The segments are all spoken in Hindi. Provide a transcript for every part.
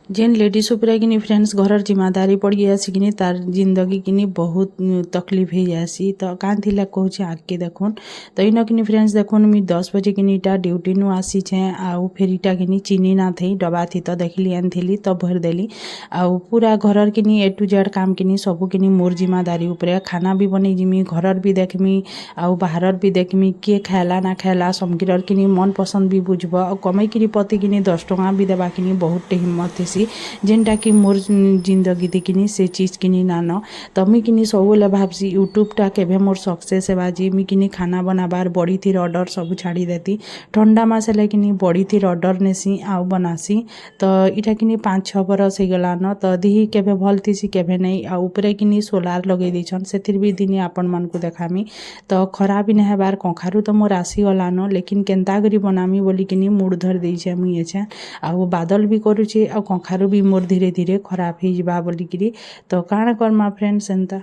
जेन लेडीज उपरे किनी फ्रेंड्स घरर जिम्मेदारी पड़ी आसी किनी तार जिंदगी किनी बहुत तकलीफ हो जासी। तो कान थिला कहूँ आगे देखुन। तो इन किनी फ्रेंड्स देखुन मुई 10 बजे किनी इटा ड्यूटी नु आसी छे आउ फिर इटा किनी चीनी ना थी डबा थी तो देखली आनथिली तो भर देली आउ पूरा घरर किनी ए टू जेड काम किनी सबू किनी मोर जिम्मेदारी उपरे खाना भी बनै जिमी घरर भी देखमी आउ बाहरर भी देखमी किए खाला ना खाला समगिरर किनी मन पसंद भी बुझब और कमाई किनी पति किनी 10 टଙ୍କା भी देबा किनी बहुत हिम्मत थी जेनटा कि मोर जिंदगी दे किनी से चीज किनी नान तो मुई किनी सबुले भाबसी यूट्यूबटा केभे मोर सक्सेस हेबा जे मुई किनी खाना बनाबार बड़ी थी ऑर्डर सब छाड़ी देती ठंडा मास हेले किनी बड़ी थी ऑर्डर नेसी आउ बनासी। तो इटा किनी 5-6 बरस हो गलान तो दिही केभे भल थीसी केभे नहीं आ उपरे किनी सोलार लगे दीछन सेथिर भी दिने आपण मन को देखामी तो खराब ही हेबार कखारु तो मोर आसी गलान लेकिन केनता करी बनामी बोली किनी मूड धर देइछे मुई एछे आउ बादल भी करूछे आ कखारु भी मोर धीरे धीरे खराब हो जा बोलिकी तो काण करमा फ्रेंड्स एंता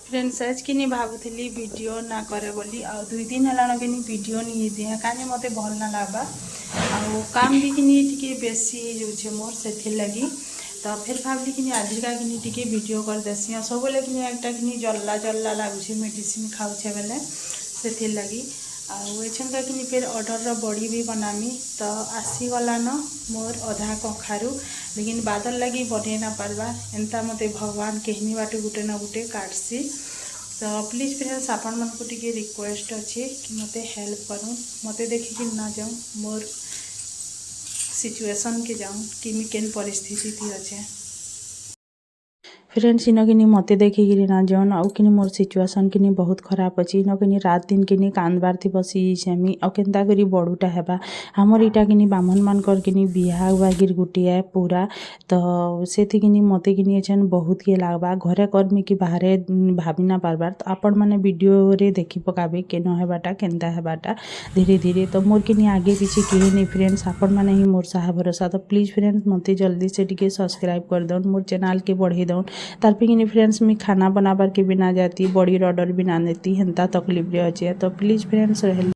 फ्रेंड्स आज कि भावुली वीडियो ना करे बोली आ 2 दिन है कि वीडियो नहीं दिए कहीं मत भल ना लगवा आउ काम भी किनी टिके बेसी हो मोर से लगी तो फिर भावली कि आजिका कि टिके वीडियो कर देसी और सब कि एक जल्ला जल्ला लगुच मेडिसिन खाऊे बेले से लगी आछनका कि फिर ऑर्डर बड़ी भी बनामी तो आसीगलान मोर अधा कखारु लेकिन बादल लगी बने ना पार्बा एंता मते भगवान कहनी बाटे गुटे ना गुटे काटसी। तो प्लीज फ्रेंड्स आपण मन को टिके रिक्वेस्ट अच्छे कि मते हेल्प करूँ मते देखिकी ना जाऊँ मोर सिचुएशन के जाऊँ कि मी केन परिस्थिति थी अच्छे फ्रेंड्स इन कि मते देखिकी ना जाऊन आउ कि मोर सिचुएसन कि बहुत खराब अच्छी इन कि रात दिन कि कांदबार थी बसी सेमी आ केनता करी बड़ूटा हेबा हमर इटा कि बामन मानकर कि बिहा बागिर गुटिए पूरा तो से कि मते कि एछन बहुत किए लागबा घरे कर्मी कि बाहर भाभी ना पारबार तो आपण मैंने वीडियो रे देखी पकाबे केन हेबाटा केनता हेबाटा धीरे धीरे तो मोर कि आगे पीछे किए नहीं फ्रेंड्स आपण मैंने ही मोर साहा भरोसा। तो प्लीज फ्रेंड्स मते जल्दी से टिके सब्सक्राइब कर दौन मोर चैनल के बढ़े दौन तार पे फ्रेंड्स मैं खाना बनाबार के भी ना जाती बड़ी ऑर्डर भी ना देती हेन्ता तकलीफ रे अच्छे। तो प्लीज फ्रेंड्स